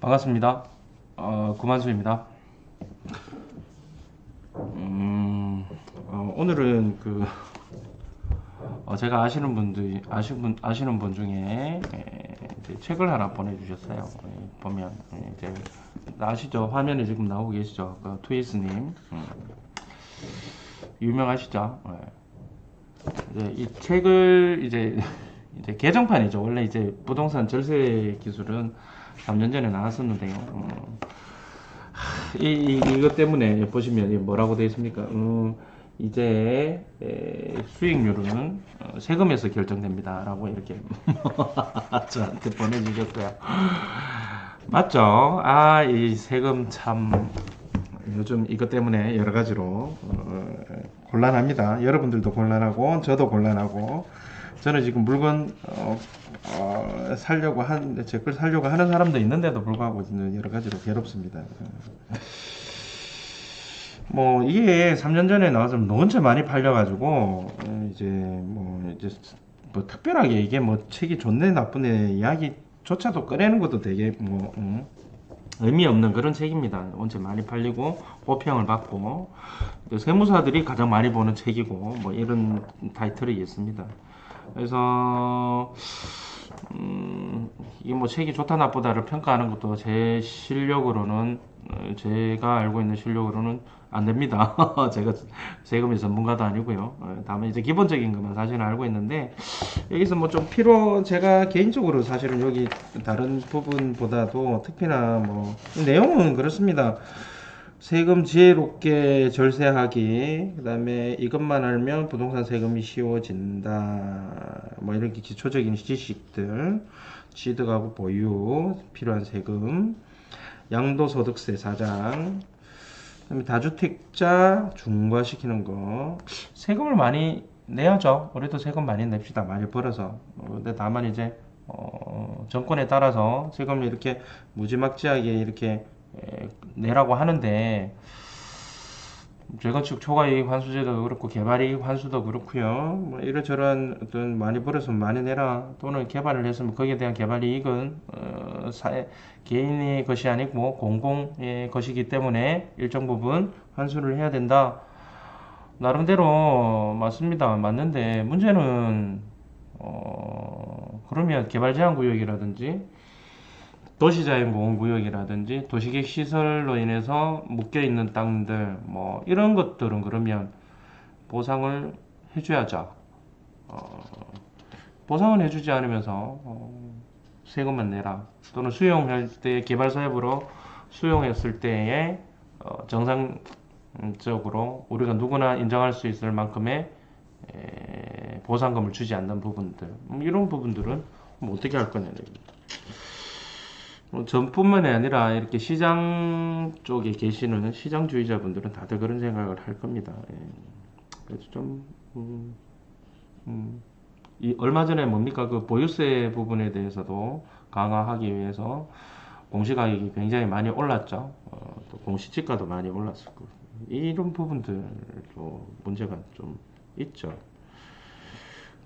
반갑습니다. 구만수입니다. 오늘은 제가 아시는 분 중에 이제 책을 하나 보내주셨어요. 보면 이제 아시죠? 화면에 지금 나오고 계시죠? 트위스님, 유명하시죠? 이제 이 책을 이제 개정판이죠. 원래 이제 부동산 절세 기술은 3년 전에 나왔었는데요. 이것 때문에 보시면 뭐라고 되어 있습니까? 이제 수익률은 세금에서 결정됩니다. 라고 이렇게 저한테 보내주셨어요. 맞죠? 이 세금 참 요즘 이것 때문에 여러 가지로 곤란합니다. 여러분들도 곤란하고 저도 곤란하고 저는 지금 물건 제 걸 살려고 하는 사람도 있는데도 불구하고 여러 가지로 괴롭습니다. 뭐 이게 3년 전에 나와서 너무 많이 팔려가지고 이제 뭐 특별하게 이게 뭐 책이 좋네 나쁘네 이야기조차도 꺼내는 것도 되게 의미 없는 그런 책입니다. 원체 많이 팔리고 호평을 받고 세무사들이 가장 많이 보는 책이고 뭐 이런 타이틀이 있습니다. 그래서 이게 뭐 책이 좋다 나쁘다를 평가하는 것도 제 실력으로는 제가 알고 있는 실력으로는 안 됩니다. 제가 세금의 전문가도 아니고요. 다만 이제 기본적인 것만 사실은 알고 있는데 여기서 뭐 좀 제가 개인적으로 사실은 여기 다른 부분보다도 특히나 뭐 내용은 그렇습니다. 세금 지혜롭게 절세하기, 그 다음에 이것만 알면 부동산 세금이 쉬워진다, 뭐 이렇게 기초적인 지식들, 취득하고 보유, 필요한 세금, 양도소득세 4장, 그다음에 다주택자 중과시키는 거, 세금을 많이 내야죠. 우리도 세금 많이 냅시다. 많이 벌어서. 근데 다만 이제 정권에 따라서 세금을 이렇게 무지막지하게 이렇게 내라고 하는데 재건축 초과이익 환수제도 그렇고 개발이익 환수도 그렇고요. 뭐 이런저런 어떤 많이 벌어서 많이 내라 또는 개발을 했으면 거기에 대한 개발이익은 개인의 것이 아니고 공공의 것이기 때문에 일정 부분 환수를 해야 된다. 나름대로 맞습니다. 맞는데 문제는 그러면 개발제한구역이라든지 도시자연보호구역이라든지 도시계획 시설로 인해서 묶여있는 땅들 뭐 이런 것들은 그러면 보상을 해줘야죠. 보상은 해주지 않으면서 세금만 내라 또는 수용할 때 개발사업으로 수용했을 때에 정상적으로 우리가 누구나 인정할 수 있을 만큼의 보상금을 주지 않는 부분들 이런 부분들은 뭐 어떻게 할 거냐. 전뿐만이 아니라 이렇게 시장 쪽에 계시는 시장주의자분들은 다들 그런 생각을 할 겁니다. 그래서 좀 얼마 전에 뭡니까 그 보유세 부분에 대해서도 강화하기 위해서 공시가격이 굉장히 많이 올랐죠. 또 공시지가도 많이 올랐을 거고 이런 부분들도 문제가 좀 있죠.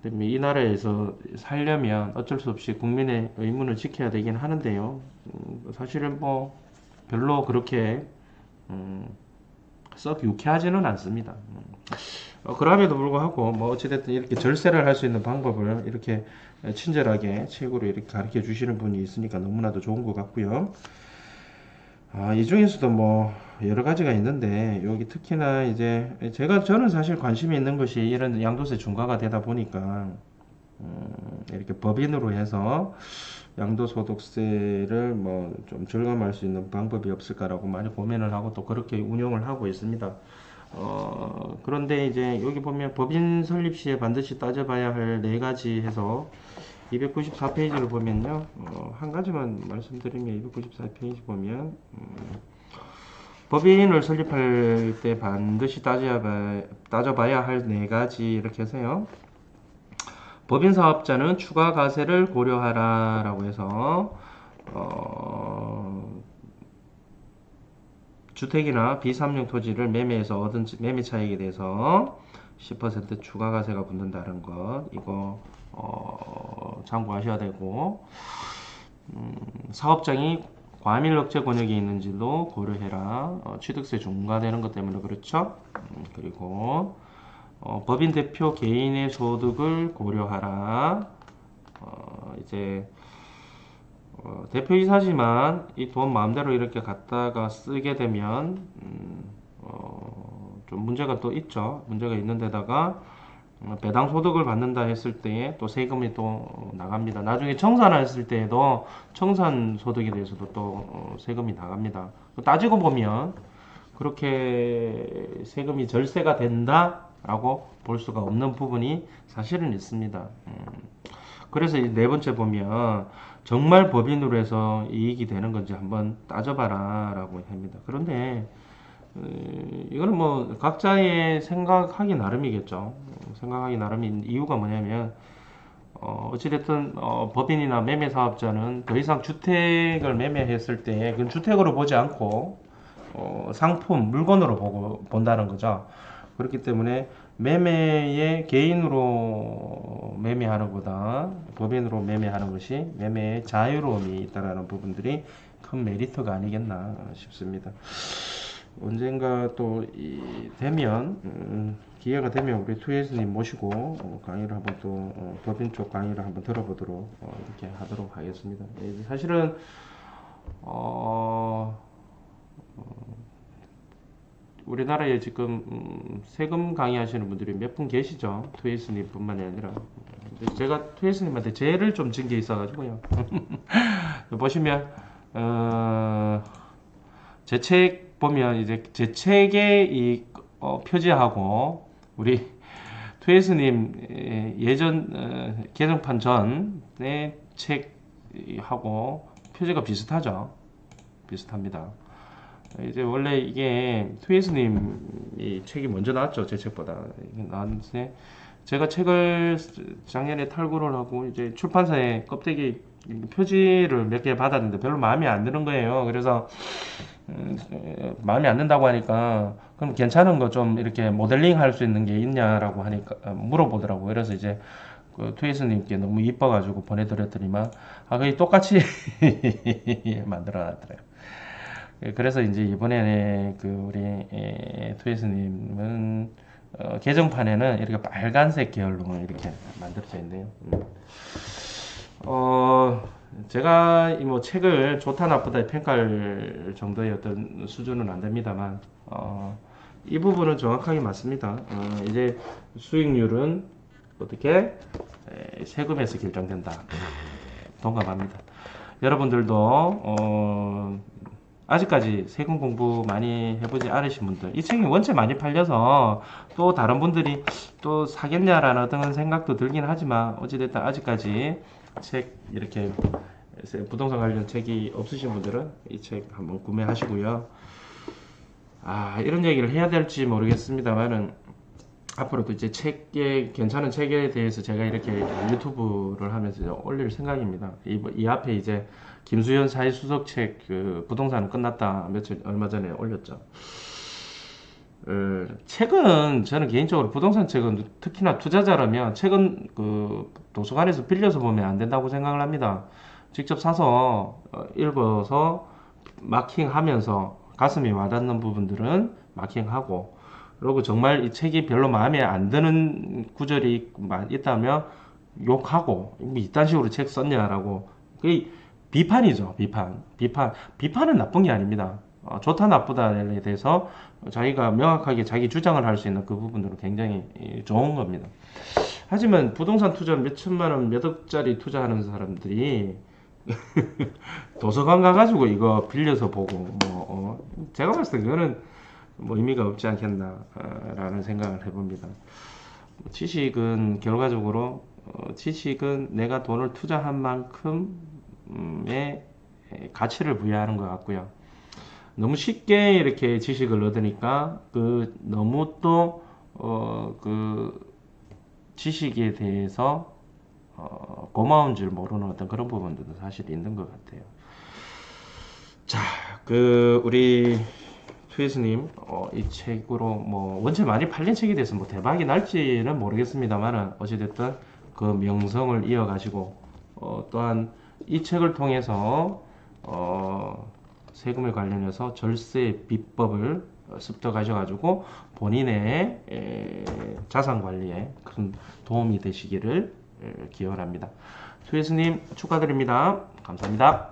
이 나라에서 살려면 어쩔 수 없이 국민의 의문을 지켜야 되긴 하는데요. 사실은 뭐 별로 그렇게 썩 유쾌하지는 않습니다. 그럼에도 불구하고 뭐 어찌됐든 이렇게 절세를 할 수 있는 방법을 이렇게 친절하게 책으로 이렇게 가르쳐 주시는 분이 있으니까 너무나도 좋은 것 같고요. 이 중에서도 뭐 여러 가지가 있는데 여기 특히나 이제 저는 사실 관심이 있는 것이 이런 양도세 중과가 되다 보니까 이렇게 법인으로 해서 양도소득세를 뭐 좀 절감할 수 있는 방법이 없을까라고 많이 고민을 하고 또 그렇게 운영을 하고 있습니다. 그런데 이제 여기 보면 법인 설립 시에 반드시 따져봐야 할 네 가지 해서 294페이지를 보면요. 한 가지만 말씀드리면 294페이지 보면 법인을 설립할 때 반드시 따져봐야 할 네 가지 이렇게 해서요. 법인 사업자는 추가 과세를 고려하라 라고 해서 주택이나 비삼용 토지를 매매해서 얻은 매매 차익에 대해서 10% 추가 과세가 붙는다는 것 이거 참고하셔야 되고 사업장이 과밀 억제 권역이 있는지도 고려해라. 취득세 중과되는 것 때문에 그렇죠. 그리고 법인 대표 개인의 소득을 고려하라. 이제 대표이사지만 이 돈 마음대로 이렇게 갖다가 쓰게 되면 좀 문제가 또 있죠. 문제가 있는 데다가 배당 소득을 받는다 했을 때에 또 세금이 또 나갑니다. 나중에 청산했을 때에도 청산 소득에 대해서도 또 세금이 나갑니다. 따지고 보면 그렇게 세금이 절세가 된다라고 볼 수가 없는 부분이 사실은 있습니다. 그래서 이 네 번째 보면 정말 법인으로 해서 이익이 되는 건지 한번 따져봐라 라고 합니다. 그런데 이거는 뭐 각자의 생각하기 나름이겠죠. 생각하기 나름인 이유가 뭐냐면 어찌됐든 법인이나 매매사업자는 더 이상 주택을 매매했을 때 그건 주택으로 보지 않고 상품, 물건으로 본다는 거죠. 그렇기 때문에 매매의 개인으로 매매하는 것보다 법인으로 매매하는 것이 매매의 자유로움이 있다는 부분들이 큰 메리트가 아니겠나 싶습니다. 언젠가 또 되면 기회가 되면 우리 투에이스님 모시고 강의를 한번 또 법인 쪽 강의를 한번 들어보도록 이렇게 하도록 하겠습니다. 사실은 우리나라에 지금 세금 강의하시는 분들이 몇 분 계시죠. 투에이스님 뿐만이 아니라 제가 투에이스님한테 죄를 좀 진 게 있어가지고요. 보시면 제 책 보면 이제 제 책의 이 표지하고 우리 투에이스님 예전 개정판 전의 책하고 표지가 비슷하죠. 비슷합니다. 이제 원래 이게 투에이스님이 책이 먼저 나왔죠. 제 책보다 나왔는데 제가 책을 작년에 탈구를 하고 이제 출판사에 껍데기 표지를 몇 개 받았는데 별로 마음에 안 드는 거예요. 그래서 마음에 안 든다고 하니까 그럼 괜찮은 거 좀 이렇게 모델링 할 수 있는 게 있냐라고 하니까 물어보더라고요. 그래서 이제 그 투에이스님께 너무 이뻐가지고 보내드렸더니만 거의 똑같이 만들어놨더라고요. 그래서 이제 이번에 그 우리 투에이스님은 개정판에는 이렇게 빨간색 계열로 이렇게 만들어져 있네요. 제가 뭐 책을 좋다 나쁘다 평가할 정도의 어떤 수준은 안 됩니다만 이 부분은 정확하게 맞습니다. 이제 수익률은 어떻게 세금에서 결정된다. 동감합니다. 여러분들도 아직까지 세금 공부 많이 해보지 않으신 분들, 이 책이 원체 많이 팔려서 또 다른 분들이 또 사겠냐라는 어떤 생각도 들긴 하지만 어찌됐든 아직까지 책 이렇게 부동산 관련 책이 없으신 분들은 이 책 한번 구매하시고요. 이런 얘기를 해야 될지 모르겠습니다만은 앞으로도 이제 괜찮은 책에 대해서 제가 이렇게 유튜브를 하면서 올릴 생각입니다. 이 앞에 이제 김수현 사회수석 책 그 부동산은 끝났다 얼마 전에 올렸죠. 책은 저는 개인적으로 부동산 책은 특히나 투자자라면 책은 그 도서관에서 빌려서 보면 안 된다고 생각을 합니다. 직접 사서 읽어서 마킹하면서 가슴이 와닿는 부분들은 마킹하고, 그리고 정말 이 책이 별로 마음에 안 드는 구절이 있다면 욕하고 뭐 이딴 식으로 책 썼냐라고. 그게 비판이죠. 비판은 나쁜 게 아닙니다. 좋다 나쁘다에 대해서 자기가 명확하게 자기 주장을 할 수 있는 그 부분들은 굉장히 좋은 겁니다. 하지만 부동산 투자를 몇 천만 원, 몇 억짜리 투자하는 사람들이 도서관 가가지고 이거 빌려서 보고 제가 봤을 때 그거는 뭐 의미가 없지 않겠나라는 생각을 해봅니다. 지식은 결과적으로 지식은 내가 돈을 투자한 만큼의 가치를 부여하는 것 같고요. 너무 쉽게 이렇게 지식을 얻으니까 너무 또 그 지식에 대해서 고마운 줄 모르는 어떤 그런 부분들도 사실 있는 것 같아요. 자, 우리 투에이스님 이 책으로 뭐 원체 많이 팔린 책에 대해서 뭐 대박이 날지는 모르겠습니다만은 어찌됐든 그 명성을 이어가시고 또한 이 책을 통해서 세금에 관련해서 절세 비법을 습득하셔가지고 본인의 자산 관리에 큰 도움이 되시기를 기원합니다. 수혜스님 축하드립니다. 감사합니다.